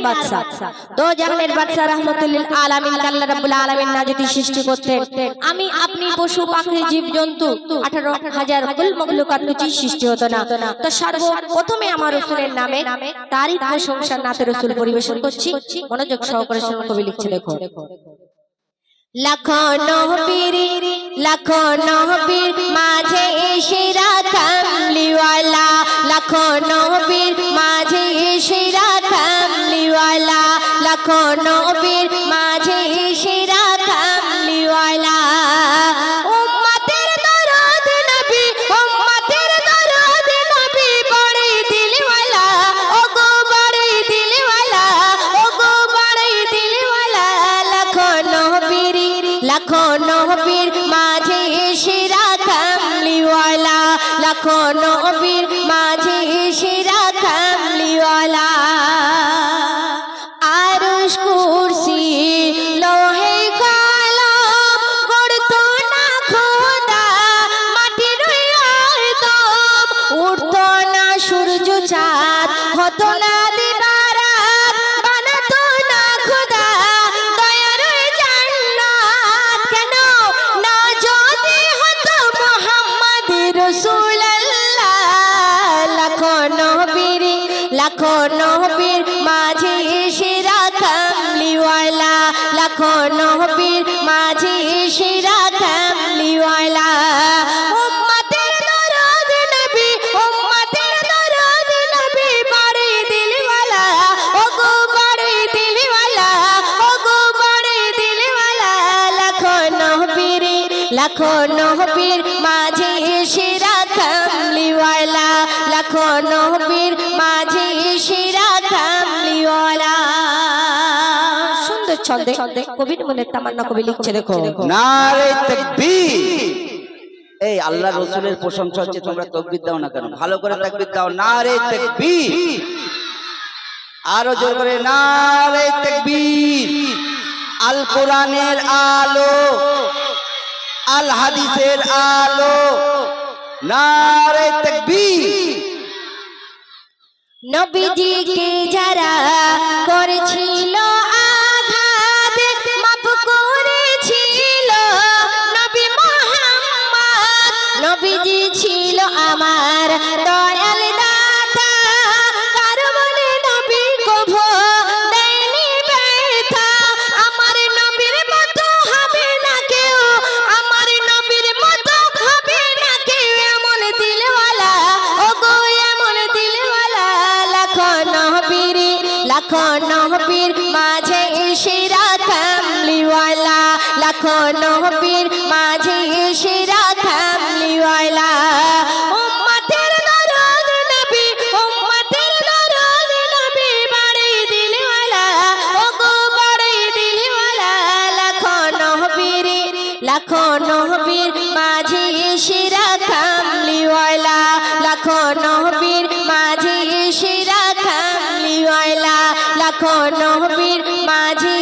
বাদশা দো জাহানের বাদশা রাহমাতুল আলামিন আল্লাহ রাব্বুল আলামিন না যদি সৃষ্টি করতেন আমি আপনি পশু পাখি জীবজন্তু 18000 কুল মখলুকাত কিছু সৃষ্টি হতো না। তো সর্বপ্রথমে আমার রাসূলের নামে তারিফ প্রশংসা নাতে রাসূল পরিবেশন করছি, মনোযোগ সহকারে শুনুন। কবি লিখছে দেখো, লাখো নবীর মাঝে সেরা কামলিওয়ালা, লাখো নবীর মাঝে সেরা কামলিওয়ালা, লাখো নবীর মাঝে সেরা কামলিওয়ালা। উম্মতের দরদ নবী, উম্মতের দরদ নবী, বড়ই দিলওয়ালা, ওগো বড়ই দিলওয়ালা, ওগো বড়ই দিলওয়ালা। লাখো নবীর মাঝে সেরা কামলিওয়ালা, লাখো নবীর মাঝে সেরা কামলিওয়ালা। আরশ কুরসি লোহে কলম গড়তো না খোদা, মাটির আদম উঠতো না সূর্য চাঁদ, হতো না দিবারাত, বানাতো না খোদা দয়ার জান্নাত। কেন না যদি হতো মুহাম্মদ রাসূলুল্লাহ। লাখো নবীর মাঝে সেরা কামলিওয়ালা, লাখো নবীর মাঝে সেরা কামলিওয়ালা। উম্মতের দরদ নবী, উম্মতের দরদ নবী, বড়ই দিলওয়ালা, ওগো বড়ই দিলওয়ালা, ওগো বড়ই দিলওয়ালা। লাখো নবীর মাঝে সেরা কামলিওয়ালা, লাখো নবীর মাঝে সেরা কামলিওয়ালা। সুন্দর ছন্দে কবির মনের তামান্না কবি লিখছে দেখো, নারে তাকবীর। এই আল্লাহ রাসূলের প্রশংসা হচ্ছে, তোমরা তাকবীর দাও না কেন? ভালো করে তাকবীর দাও, নারে তাকবীর। আরো জোর করে নারে তাকবীর। আল কোরআনের আলো, আল হাদিসের আলো, নারে তাকবীর। নবীজিকে যারা করেছিল আঘাত, মাফ করেছিল নবী মুহাম্মদ। নবীজি ছিল আমার দয়াল দাতা, কার মনে নবী কভু দেয়নি ব্যথা। আমার নবীর মতো হবে না কেউ, আমার নবীর মতো হবে না কেউ, এমন দিলওয়ালা, ওগো এমন দিলওয়ালা। লাখো নবীর মাঝে সেরা কামলিওয়ালা, লাখো নবীর মাঝে সেরা কামলিওয়ালা। উম্মতের দরদ নবী, উম্মতের দরদ নবী, বড়ই দিলওয়ালা, ওগো বড়ই দিলওয়ালা। লাখো নবীর মাঝে সেরা কামলিওয়ালা, লাখো নবীর মাঝে সেরা কামলিওয়ালা, লাখো নবীর মাঝে